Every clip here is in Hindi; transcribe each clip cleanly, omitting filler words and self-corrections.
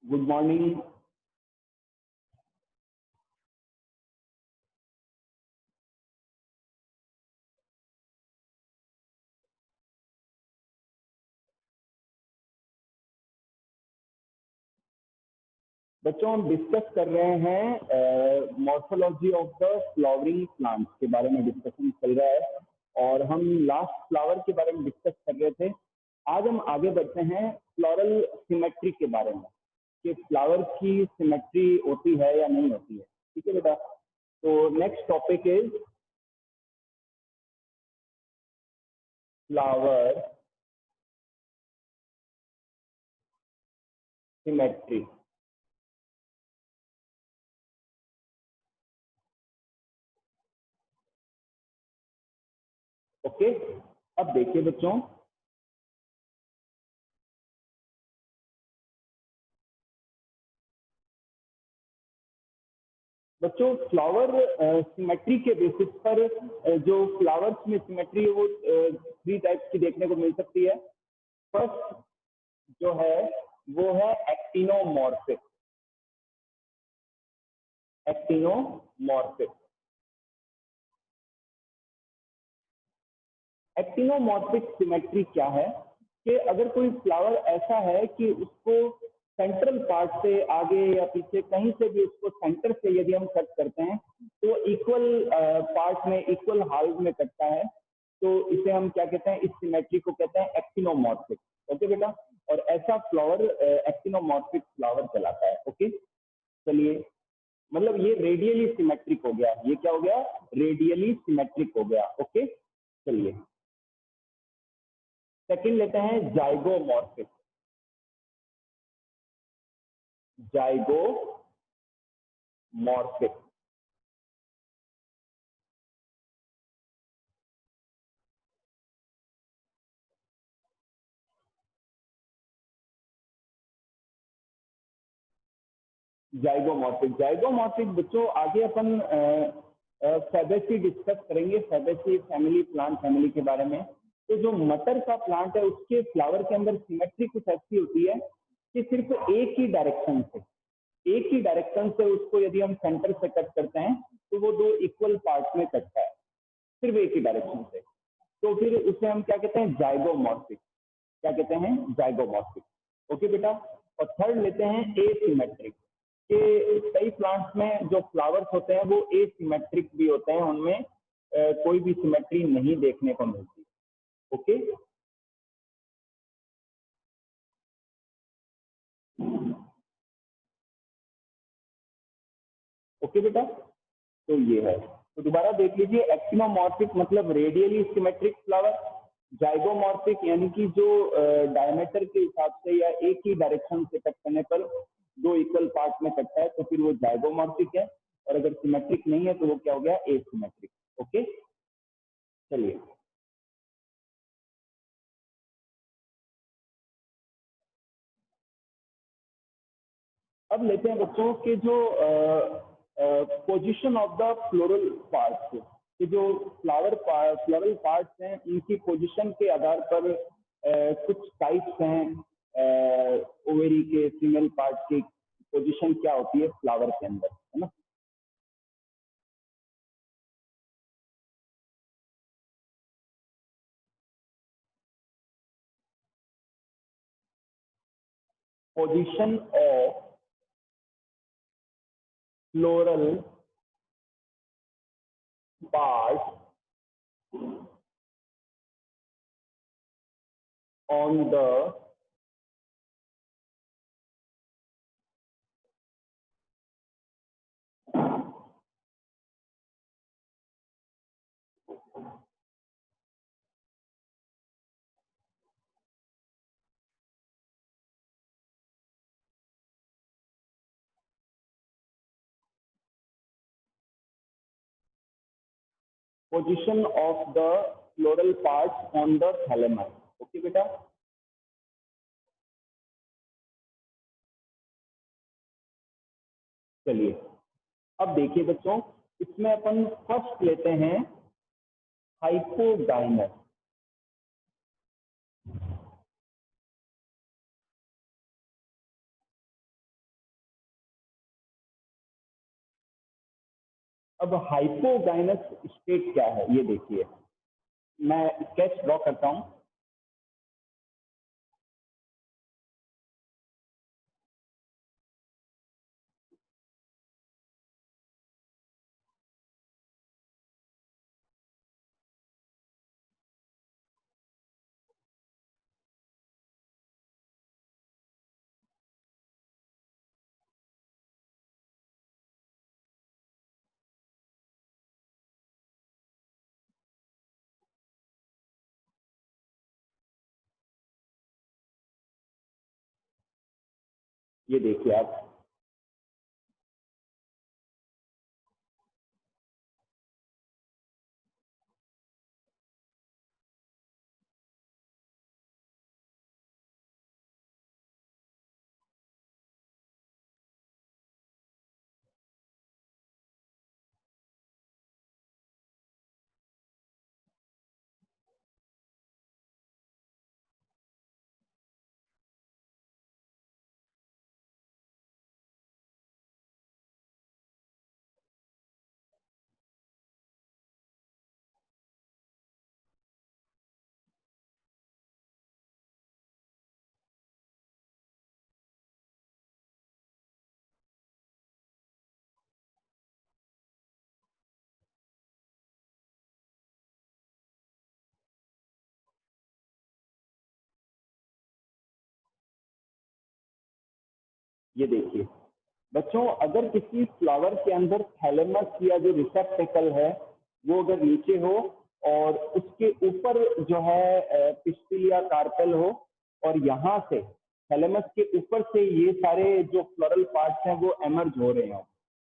Good morning. बच्चों, हम डिस्कस कर रहे हैं morphology of the flowering plants के बारे में डिस्कशन चल रहा है और हम लास्ट फ्लावर के बारे में डिस्कस कर रहे थे। आज हम आगे बढ़ते हैं फ्लोरल सिमेट्री के बारे में कि फ्लावर की सिमेट्री होती है या नहीं होती है। ठीक है बेटा, तो next topic is flower symmetry. Okay, अब देखिए बच्चों, फ्लावर सिमेट्री के बेसिस पर जो फ्लावर्स में सिमेट्री है वो थ्री टाइप्स की देखने को मिल सकती है। फर्स्ट जो है वो है एक्टिनोमॉर्फिक। एक्टिनोमॉर्फिक एक्टिनोमॉर्फिक सिमेट्री क्या है कि अगर कोई फ्लावर ऐसा है कि उसको सेंट्रल पार्ट से आगे या पीछे कहीं से भी उसको सेंटर से यदि हम कट करते हैं तो इक्वल पार्ट में इक्वल हाल्व में कटता है, तो इसे हम क्या कहते हैं, इस सिमेट्री को कहते हैं एक्टिनोमॉर्फिक। ओके बेटा, और ऐसा फ्लावर एक्टिनोमॉर्फिक फ्लावर कहलाता है। ओके, चलिए, मतलब ये रेडियली सिमेट्रिक हो गया। ये क्या हो गया? रेडियली सिमेट्रिक हो गया। ओके, चलिए सेकंड लेते हैं जाइगोमॉर्फिक। जाइगोमॉर्फिक जाइगोमॉर्फिक जाइगोमॉर्फिक बच्चों आगे अपन फैबेसी डिस्कस करेंगे, फैबेसी फैमिली, प्लांट फैमिली के बारे में। तो जो मटर का प्लांट है उसके फ्लावर के अंदर सिमेट्री कुछ ऐसी होती है कि सिर्फ एक ही डायरेक्शन से उसको यदि हम सेंटर से कट करते हैं तो वो दो इक्वल पार्ट में कटता है, सिर्फ एक ही डायरेक्शन से। तो फिर उसे हम क्या कहते हैं? जाइगोमॉर्फिक। क्या कहते हैं? जाइगोमॉर्फिक। ओके बेटा, और थर्ड लेते हैं एसिमेट्रिक। कि कई प्लांट्स में जो फ्लावर्स होते हैं वो एसिमेट्रिक भी होते हैं, उनमें कोई भी सिमेट्री नहीं देखने को मिलती। ओके, ओके बेटा, तो ये है। तो दोबारा देख लीजिए, एक्टिनोमॉर्फिक मतलब रेडियली सिमेट्रिक फ्लावर, जाइगोमॉर्फिक यानी कि जो डायमीटर के हिसाब से या एक ही डायरेक्शन से कट करने पर दो इक्वल पार्ट में कटता है तो फिर वो जाइगोमॉर्फिक है, और अगर सिमेट्रिक नहीं है तो वो क्या हो गया? एसिमेट्रिक। ओके, चलिए अब लेते हैं बच्चों के जो position of the floral parts, कि जो फ्लोरल पार्ट्स हैं उनकी पोजीशन के आधार पर कुछ टाइप्स हैं ओवेरी के फीमेल पार्ट की पोजीशन क्या होती है फ्लावर के अंदर, है ना। Position of floral part on the position of the floral part on the thalamus. Okay बेटा, चलिए अब देखिए बच्चों, इसमें अपन फर्स्ट लेते हैं हाइपोडाइनस। अब हाइपोगाइनस स्टेट क्या है ये देखिए, मैं स्केच ड्रॉ करता हूं। ये देखिए आप, ये देखिए बच्चों, अगर किसी फ्लावर के अंदर थैलेमस या जो रिसेप्टेकल है वो अगर नीचे हो और उसके ऊपर जो है पिस्टिल या कार्पेल हो, और यहाँ से थैलेमस के ऊपर से ये सारे जो फ्लोरल पार्ट्स हैं वो एमर्ज हो रहे हैं,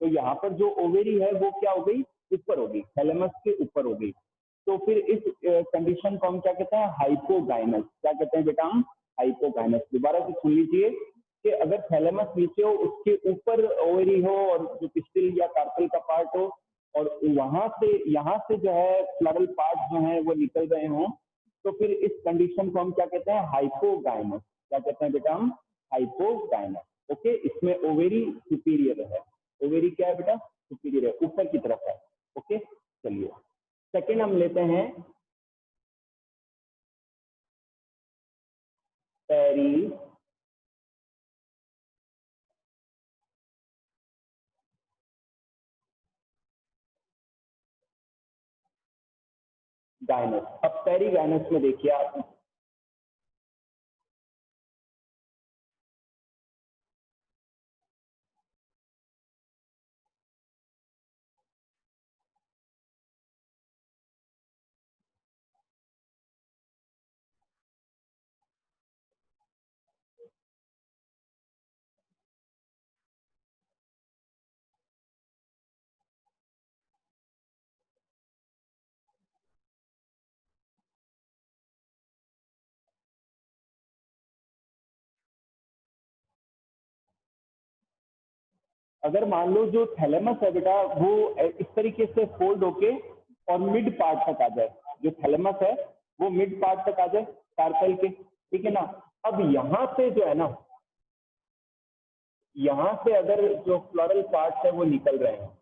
तो यहाँ पर जो ओवेरी है वो क्या हो गई, ऊपर हो गई, थैलेमस के ऊपर हो गई। तो फिर इस कंडीशन को हम क्या कहते हैं, हाइपोगाइनस। क्या कहते हैं बेटा हम, हाइपोगाइनस। दोबारा से सुन लीजिए कि अगर थैलेमस नीचे हो, उसके ऊपर ओवरी हो और जो पिस्टिल या कार्पेल का पार्ट हो, और वहां से यहाँ से जो है फ्लोरल पार्ट जो है वो निकल रहे हों, तो फिर इस कंडीशन को हम क्या कहते हैं, हाइपोगाइनस। क्या कहते हैं बेटा हम, हाइपोगाइनस। ओके, इसमें ओवेरी सुपीरियर है। ओवेरी क्या है बेटा, सुपीरियर है, ऊपर की तरफ है। ओके, चलिए सेकेंड हम लेते हैं पेरी गायनस। अब पेरी गायनस में देखिए आप, अगर मान लो जो थैलेमस है बेटा वो इस तरीके से फोल्ड होके और मिड पार्ट तक आ जाए, जो थैलेमस है वो मिड पार्ट तक आ जाए कार्पेल के, ठीक है ना। अब यहाँ से जो है ना, यहाँ से अगर जो फ्लोरल पार्ट है वो निकल रहे हैं,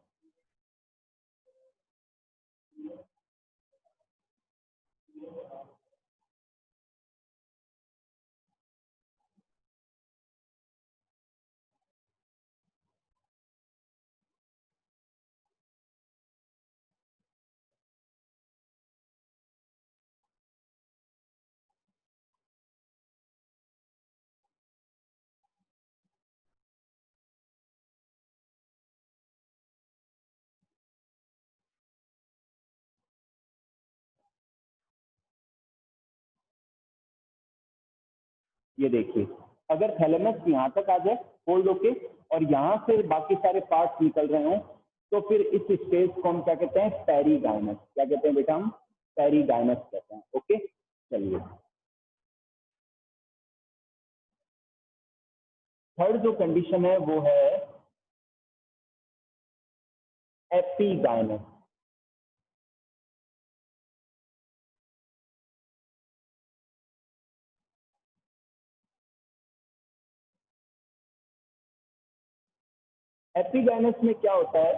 ये देखिए अगर थैलेमस यहाँ तक आ जाए फोल्ड होके और यहाँ से बाकी सारे पार्ट्स निकल रहे हों, तो फिर इस स्टेज को हम क्या कहते हैं, पेरीगाइनस। क्या कहते हैं बेटा हम, पेरीगाइनस कहते हैं। ओके, चलिए थर्ड जो कंडीशन है वो है एपीगाइनस। एपीगाइनस में क्या होता है,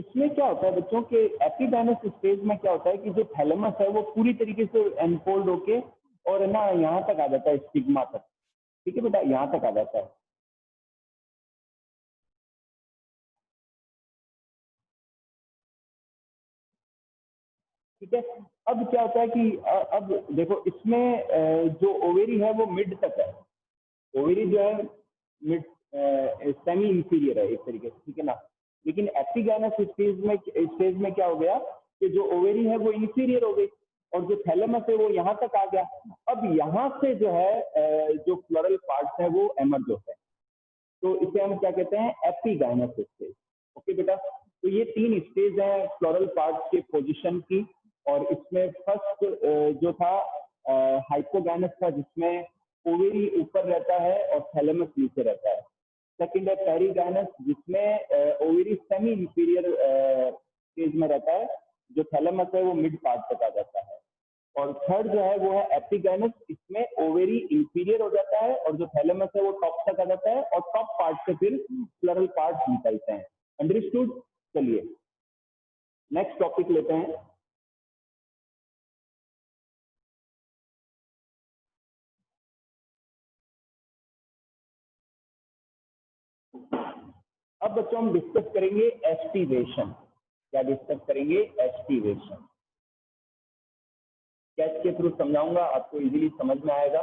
इसमें क्या होता है बच्चों के एपिगैनस स्टेज में क्या होता है कि जो थैलेमस है वो पूरी तरीके से एनफोल्ड होके और है ना यहाँ तक आ जाता है, स्टिग्मा तक। ठीक है बेटा, यहाँ तक आ जाता है। ठीक है। अब क्या होता है कि अब देखो इसमें जो ओवेरी है वो मिड तक है। ओवेरी जो है मिड सेमी इंफीरियर है एक तरीके से, ठीक है ना। लेकिन एपिगैनस स्टेज में क्या हो गया कि जो ओवेरी है वो इंफीरियर हो गई और जो थैलेमस है वो यहाँ तक आ गया। अब यहाँ से जो है जो फ्लोरल पार्ट्स है वो एमर्ज होते हैं, तो इसे हम क्या कहते हैं, एपिगैनस स्टेज। ओके बेटा, तो ये 3 स्टेज हैं फ्लोरल पार्ट्स के पोजीशन की। और इसमें फर्स्ट जो था हाइपोगैनस था, जिसमें ओवेरी ऊपर रहता है और थैलेमस नीचे रहता है। सेकंड है पेरिगैनस, जिसमें ओवेरी सेमी इंफीरियर स्टेज में रहता है, जो थैलेमस है वो मिड पार्ट तक आ जाता है। और थर्ड जो है वो है एपिगैनस, इसमें ओवेरी इंफीरियर हो जाता है और जो थैलेमस है वो टॉप तक आ जाता है और टॉप पार्ट से फिर फ्लोरल पार्ट निकलते हैं। अंडरस्टूड। चलिए नेक्स्ट टॉपिक लेते हैं। अब बच्चों हम डिस्कस करेंगे एस्टिवेशन। क्या डिस्कस करेंगे? एस्टिवेशन। स्केच के थ्रू समझाऊंगा, आपको इजीली समझ में आएगा।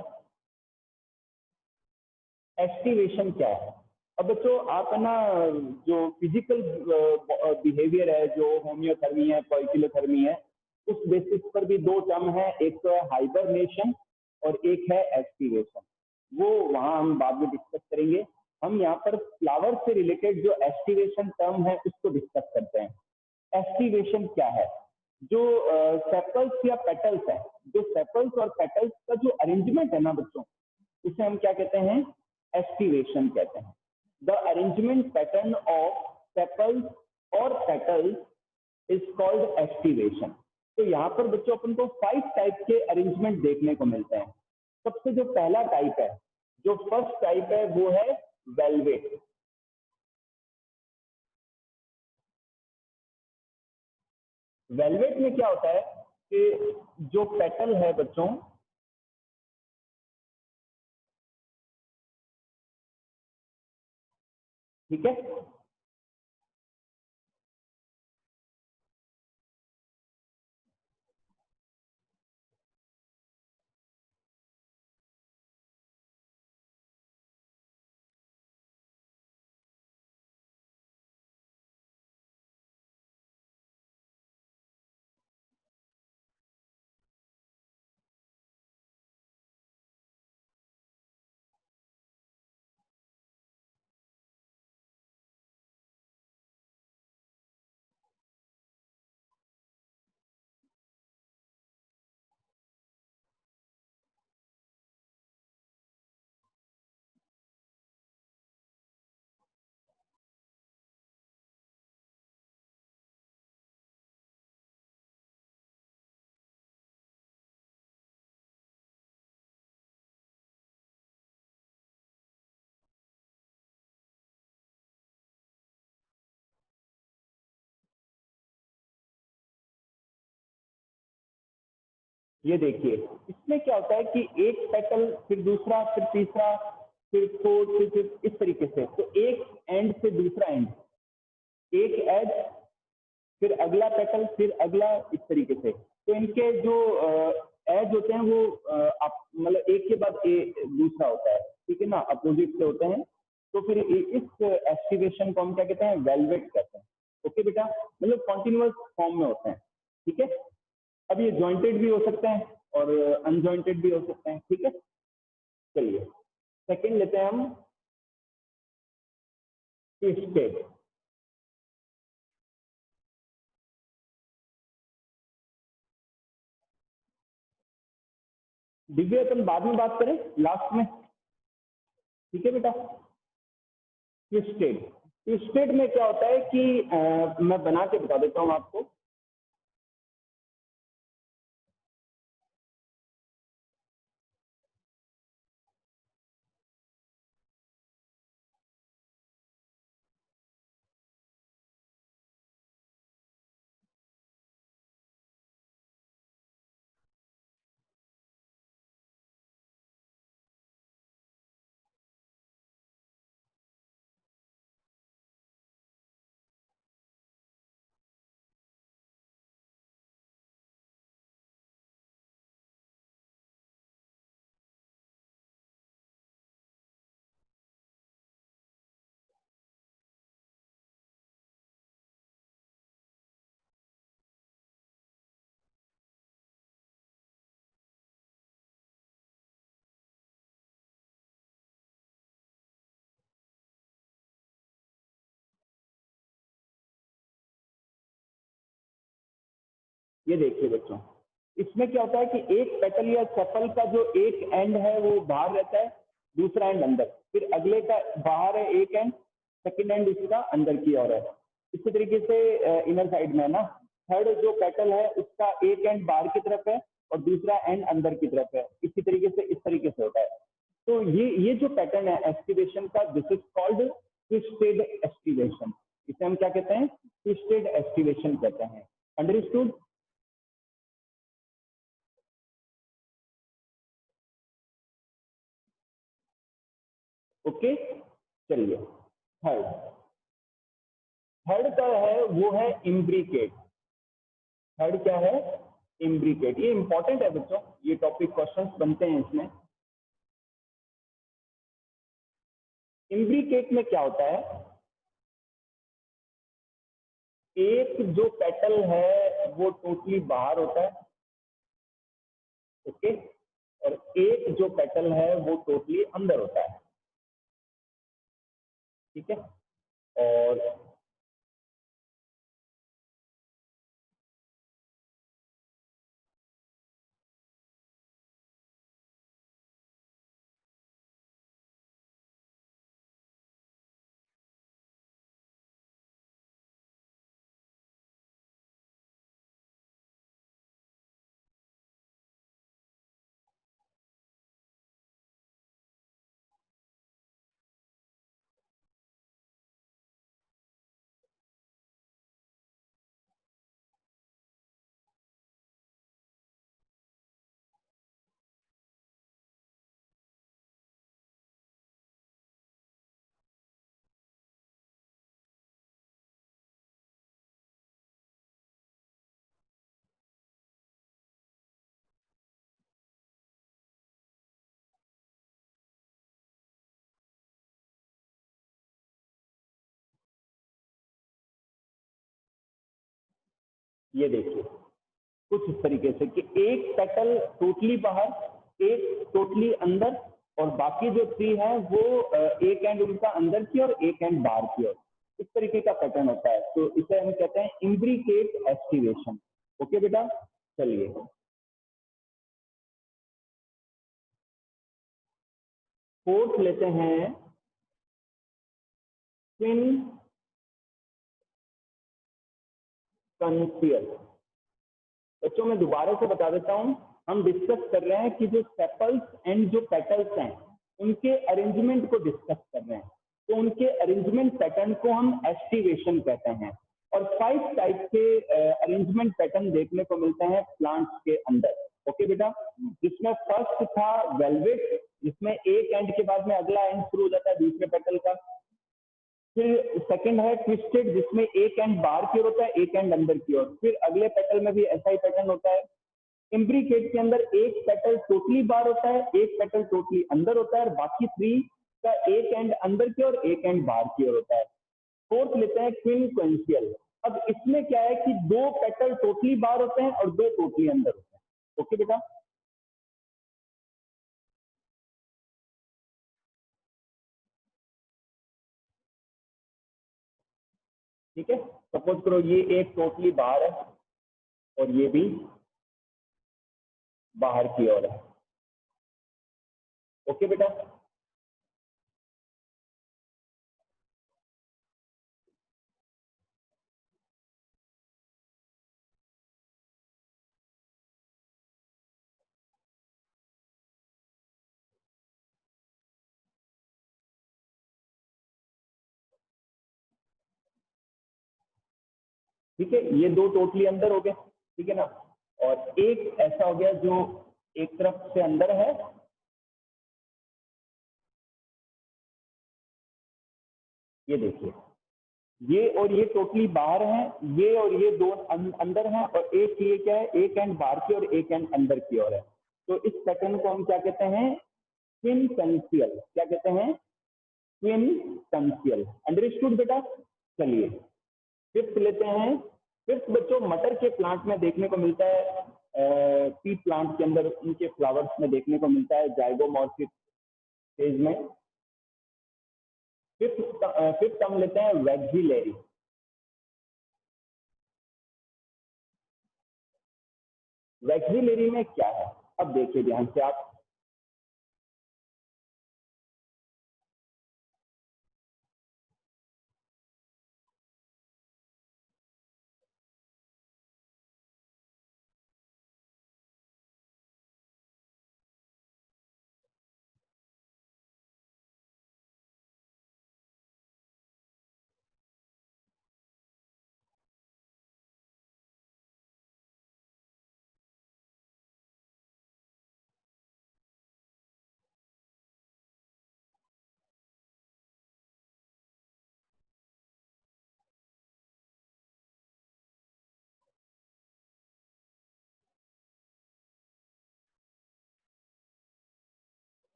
एस्टिवेशन क्या है? अब बच्चों आप है ना, जो फिजिकल बिहेवियर है, जो होम्योथर्मी है, पोइकिलोथर्मी है, उस बेसिस पर भी 2 टर्म है, एक तो है हाइबरनेशन और एक है एस्टिवेशन। वो वहां हम बाद में डिस्कस करेंगे। हम यहाँ पर फ्लावर से रिलेटेड जो एस्टिवेशन टर्म है उसको डिस्कस करते हैं। एस्टिवेशन क्या है? जो सेपल्स या पेटल्स है, जो सेपल्स और पेटल्स का जो अरेंजमेंट है ना बच्चों, उसे हम क्या कहते हैं? एस्टिवेशन कहते हैं। The arrangement pattern of sepals और पेटल्स इज कॉल्ड एस्टिवेशन। तो यहाँ पर बच्चों अपन को 5 टाइप के अरेंजमेंट देखने को मिलते हैं। सबसे जो पहला टाइप है, जो फर्स्ट टाइप है, वो है वेलवेट। वेलवेट में क्या होता है कि जो पेटल है बच्चों, ठीक है, ये देखिए इसमें क्या होता है कि एक पेटल, फिर दूसरा, फिर तीसरा, फिर फोर्थ, फिर इस तरीके से। तो एक एंड से दूसरा एंड, एक एज, फिर अगला पेटल, फिर अगला, इस तरीके से। तो इनके जो एज होते हैं वो आप मतलब एक के बाद दूसरा होता है, ठीक है ना, अपोजिट से होते हैं। तो फिर इस एस्टिवेशन को हम क्या कहते हैं? वेलवेट कहते हैं। ओके बेटा, मतलब कॉन्टिन्यूअस फॉर्म में होते हैं। ठीक है। अब ये जॉइंटेड भी हो सकते हैं और अनजॉइंटेड भी हो सकते हैं। ठीक है। चलिए सेकंड लेते हैं हम, ट्विस्टेड। दिव्य अपन बाद में बात करें, लास्ट में। ठीक है बेटा। ट्विस्टेड। ट्विस्टेड में क्या होता है कि मैं बना के बता देता हूँ आपको। ये देखिए बच्चों, इसमें क्या होता है कि एक पेटल या सेपल का जो एक एंड है वो बाहर रहता है, दूसरा एंड अंदर, फिर अगले का बाहर है एक एंड, सेकंड एंड इसका अंदर की ओर है। इसी तरीके से इनर साइड में ना थर्ड जो पेटल है उसका एक एंड बाहर की तरफ है और दूसरा एंड अंदर की तरफ है। इसी तरीके से इस तरीके से होता है। तो ये जो पैटर्न है एस्टिवेशन का, this is called twisted aestivation. इसे हम क्या कहते हैं? ट्विस्टेड एस्टिवेशन कहते हैं। अंडरस्टूड? ओके, चलिए थर्ड। थर्ड का है वो है इम्ब्रिकेट। थर्ड क्या है? इम्ब्रिकेट। ये इंपॉर्टेंट है बच्चों, ये टॉपिक क्वेश्चंस बनते हैं इसमें। इम्ब्रिकेट में क्या होता है, एक जो पेटल है वो टोटली बाहर होता है, ओके, और एक जो पेटल है वो टोटली अंदर होता है, ठीक है। और ये देखिए कुछ इस तरीके से कि एक पेटल टोटली बाहर, एक टोटली अंदर, और बाकी जो थ्री है वो एक एंड उनका अंदर की और एक एंड बाहर की ओर। इस तरीके का पैटर्न होता है, तो इसे हम कहते हैं इम्ब्रिकेट एस्टिवेशन। ओके बेटा, चलिए फोर्थ लेते हैं, ट्विन कंसियल। बच्चों मैं दोबारा से बता देता हूं, हम डिस्कस कर रहे हैं कि जो सेपल्स एंड जो पेटल्स हैं उनके अरेंजमेंट को डिस्कस कर रहे हैं। तो उनके अरेंजमेंट पैटर्न को हम एस्टिवेशन कहते हैं। और 5 टाइप के अरेंजमेंट पैटर्न देखने को मिलते हैं प्लांट्स के अंदर। ओके बेटा, जिसमें फर्स्ट था वेलवेट, जिसमें एक एंड के बाद में अगला एंड शुरू हो जाता है दूसरे पेटल का। फिर सेकंड है ट्विस्टेड, जिसमें एक एंड बाहर की ओर होता है, एक एंड अंदर की ओर। फिर अगले पेटल में भी ऐसा ही पैटर्न होता है। इम्ब्रिकेट के अंदर एक पेटल टोटली बाहर होता है, एक पेटल टोटली अंदर होता है, और बाकी थ्री का एक एंड अंदर की ओर, एक एंड बाहर की ओर होता है। फोर्थ लेते हैं क्विनक्वेंशियल। अब इसमें क्या है कि दो पेटल टोटली बाहर होते हैं और दो टोटली अंदर होते हैं। ओके बेटा, ठीक है। सपोज करो ये एक टोटली बाहर है और ये भी बाहर की ओर है। ओके बेटा, ठीक है, ये दो टोटली अंदर हो गए, ठीक है ना। और एक ऐसा हो गया जो एक तरफ से अंदर है, ये देखिए, ये और ये टोटली बाहर है, ये और ये दो अंदर हैं, और एक ये क्या है, एक एंड बाहर की और एक एंड अंदर की ओर है। तो इस पैटर्न को हम क्या कहते हैं? ट्विन कंसियल। क्या कहते हैं? ट्विन कंसियल। अंडरस्टूड बेटा? चलिए फिफ्थ लेते हैं। फिफ्थ बच्चों मटर के प्लांट में देखने को मिलता है, पी प्लांट के अंदर उनके फ्लावर्स में देखने को मिलता है जाइगोमॉर्फिक फेज में। फिफ्थ फिफ्थ हम लेते हैं वेक्सिलरी। वैक्सिलरी में क्या है, अब देखिए ध्यान से आप,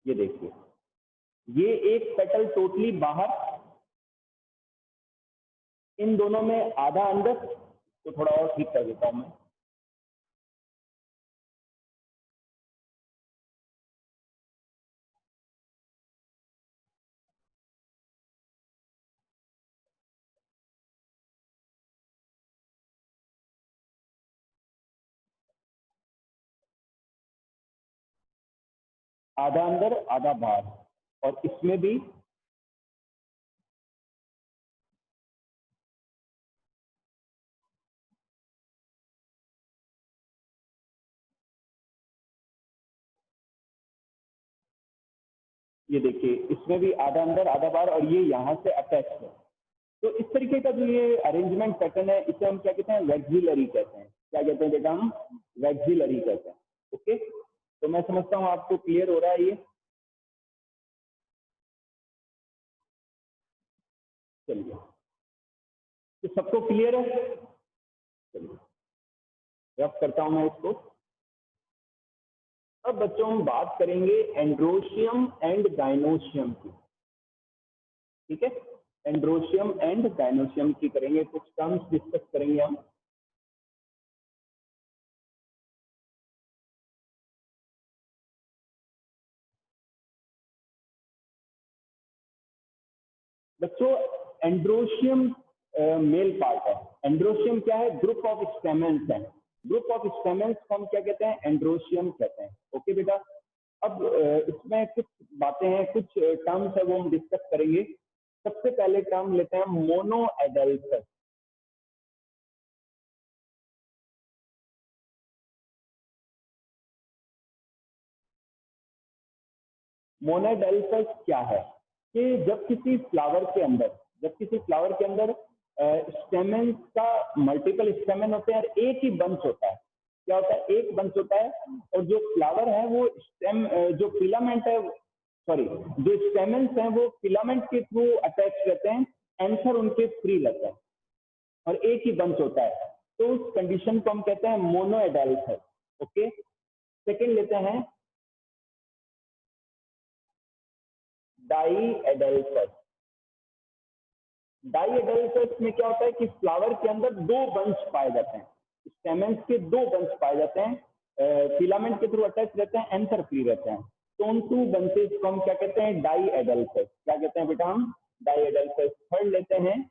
ये देखिए, ये एक पेटल टोटली बाहर, इन दोनों में आधा अंदर, तो थोड़ा और ठीक कर देता हूं मैं, आधा अंदर आधा बाहर, और इसमें भी ये देखिए, इसमें भी आधा अंदर आधा बाहर, और ये यहाँ से अटैच है। तो इस तरीके का जो ये अरेंजमेंट पैटर्न है, इसे हम क्या कहते हैं, वैक्सिलरी कहते हैं। क्या कहते हैं बेटा, हम वैक्सिलरी कहते हैं। ओके, तो मैं समझता हूँ आपको क्लियर हो रहा है ये। चलिए, तो सबको क्लियर है। चलिए, रफ करता हूं मैं इसको। अब बच्चों हम बात करेंगे एंड्रोशियम एंड गाइनोशियम की। ठीक है, एंड्रोशियम एंड गाइनोशियम की करेंगे, कुछ टर्म्स डिस्कस करेंगे हम। बच्चों, एंड्रोशियम मेल पार्ट है। एंड्रोशियम क्या है, ग्रुप ऑफ स्टेमेंस है। ग्रुप ऑफ स्टेमेंस को हम क्या कहते हैं, एंड्रोशियम कहते हैं। ओके बेटा, अब इसमें कुछ बातें हैं, कुछ टर्म्स है, वो हम डिस्कस करेंगे। सबसे पहले टर्म लेते हैं मोनो एडल्ट। मोनोडेल्फस क्या है, कि जब किसी फ्लावर के अंदर, जब किसी फ्लावर के अंदर स्टेमेन का मल्टीपल स्टेमेन होते हैं और एक ही बंच होता है। क्या होता है, एक बंच होता है, और जो फ्लावर है वो स्टेम, जो फिलामेंट है, सॉरी, जो स्टेमेंस हैं वो फिलामेंट के थ्रू अटैच रहते हैं, एंथर उनके फ्री रहते हैं, और एक ही बंच होता है। तो उस कंडीशन को हम कहते हैं मोनोएडल्ट। ओके, सेकेंड लेते हैं डाई एडल्ट। डाई एडल्ट में क्या होता है कि फ्लावर के अंदर दो बंच पाए जाते हैं, स्टेमेंस के दो बंच पाए जाते हैं, फिलामेंट के थ्रू अटैच रहते हैं, एंथर फ्री रहते हैं। तो उन टू बंचेस को हम क्या कहते हैं, डाई एडल्ट। क्या कहते हैं बेटा, हम डाई एडल्ट। थर्ड लेते हैं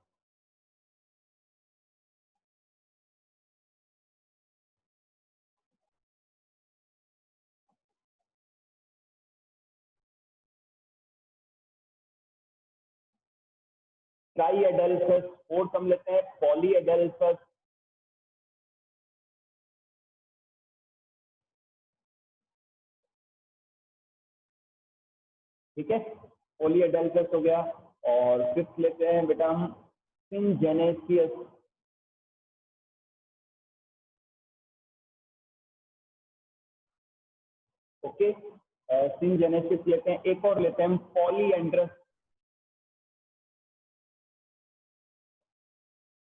ट्राई एडल्ट। फोर्थ हम लेते हैं पॉली एडल्ट। ठीक है, पॉली एडल्ट हो गया। और फिफ्थ लेते हैं बेटा हम सिनजेनेसियस। ओके, सिनजेनेसिस लेते हैं। एक और लेते हैं हम पॉलीएंड्रस।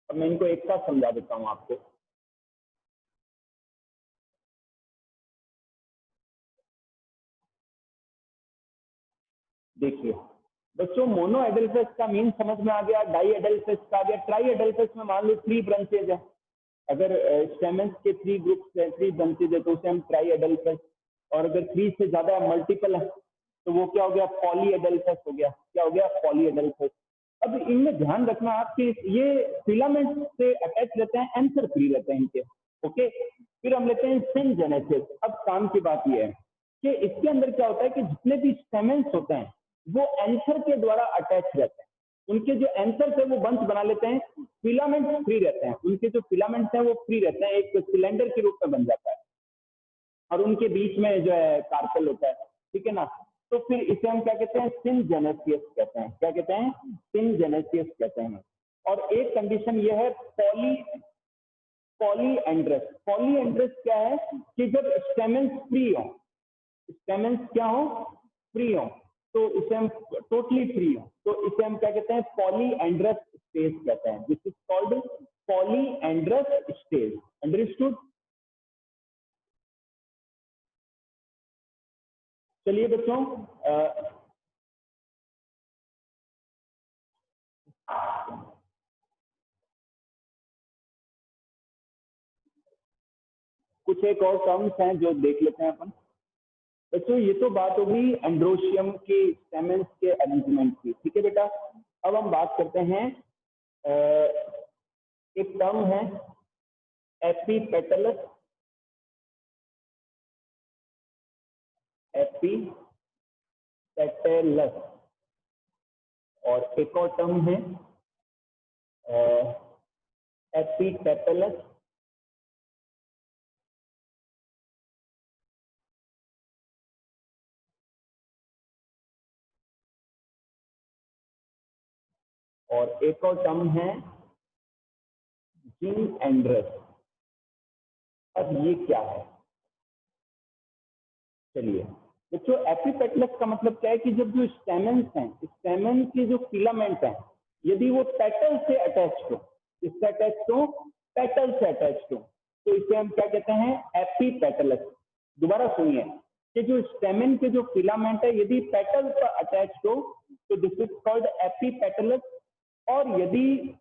अब मैं इनको एक साथ समझा देता हूं आपको। देखिए, बच्चों मोनो एडल्फेस का मीन समझ में आ गया, डाई एडल्फेस का आ गया। ट्राई एडल्फेस में मान लो 3 ब्रांचेज है, अगर स्टेमेंस के 3 ग्रुप्स है, 3 ब्रांचेज है तो उसे हम ट्राई एडल्फेस, और अगर 3 से ज्यादा मल्टीपल है तो वो क्या हो गया, पॉली एडल्फेस हो गया। क्या हो गया, पॉली एडल्फेस। अब इनमें ध्यान रखना आपके, ये फिलामेंट से अटैच रहते हैं, एंथर फ्री रहते हैं इनके। ओके, फिर हम लेते हैं सिनजेनेसिस। अब काम की बात यह है कि इसके अंदर क्या होता है कि जितने भी स्टेमेंस होते हैं वो एंथर के द्वारा अटैच रहते हैं। उनके जो एंथर्स है वो बंच बना लेते हैं, फिलामेंट फ्री रहते हैं, उनके जो फिलामेंट्स हैं वो फ्री रहते हैं, एक सिलेंडर के रूप में बन जाता है, और उनके बीच में जो है कार्पेल होता है, ठीक है ना। तो फिर इसे हम क्या कहते हैं, सिनजेनेसियस कहते हैं। क्या कहते हैं, सिनजेनेसियस कहते हैं। और एक कंडीशन ये है पॉलीएंड्रस। पॉलीएंड्रस क्या है कि जब स्टेमेंस फ्री हो, स्टेमेंस क्या हो, फ्री हो, तो इसे हम टोटली फ्री हो तो इसे हम क्या कहते हैं, पॉलीएंड्रस स्टेज कहते हैं। This is called polyandrous stage. Understood. चलिए बच्चों, कुछ एक और टर्म्स हैं जो देख लेते हैं अपन। बच्चों ये तो बात होगी एंड्रोशियम के स्टेमेंस के अरेंजमेंट की, ठीक है बेटा। अब हम बात करते हैं, एक टर्म है एपीपेटलस। एपीपेटलस। और एक और टर्म है एपीपेटलस। और एक और टर्म है जिनएंड्रस। अब ये क्या है, चलिए बच्चों, एपीपेटलस का मतलब क्या है कि जब जो स्टेमेंस हैं, स्टेमेन के जो फिलामेंट हैं, यदि वो पेटल से अटैच्ड हो, किससे अटैच्ड हो, पेटल से अटैच्ड हो, तो इसे हम क्या कहते हैं, एपीपेटलस। दोबारा सुनिए कि जो स्टेमेन के जो फिलामेंट है यदि पेटल पर अटैच्ड हो तो दिस इज कॉल्ड एपीपेटलस। और यदि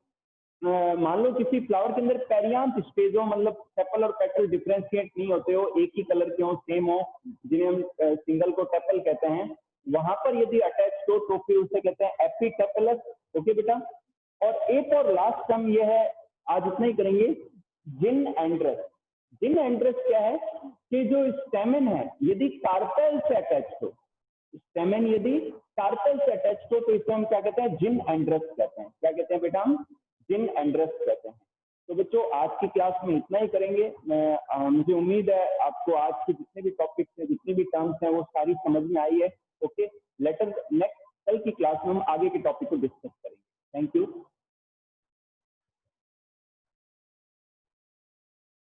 मान लो किसी फ्लावर के अंदर पेरियांथ स्टेज हो, मतलब सेपल और पेटल डिफ्रेंशिएट नहीं होते हो, एक ही कलर के हो, सेम हो, जिन्हें हम सिंगल को टेपल कहते हैं, वहां पर यदि अटैच हो तो फिर उसे कहते हैं एपीटेपलस। ओके बेटा। और एक और लास्ट टर्म ये है, आज इतना ही करेंगे, जिनएंड्रस। जिनएंड्रस क्या है कि जो स्टेमेन है यदि कार्पेल से अटैच हो, स्टेमेन यदि कार्पेल से अटैच हो तो इसे हम क्या कहते हैं, जिनएंड्रस कहते हैं। क्या कहते हैं बेटा, हम जिनएंड्रस कहते हैं। तो बच्चों आज की क्लास में इतना ही करेंगे। मुझे उम्मीद है आपको आज के जितने भी टॉपिक्स हैं, जितनी भी टर्म्स हैं वो सारी समझ में आई है। ओके, लेटर नेक्स्ट कल की क्लास में हम आगे के टॉपिक को डिस्कस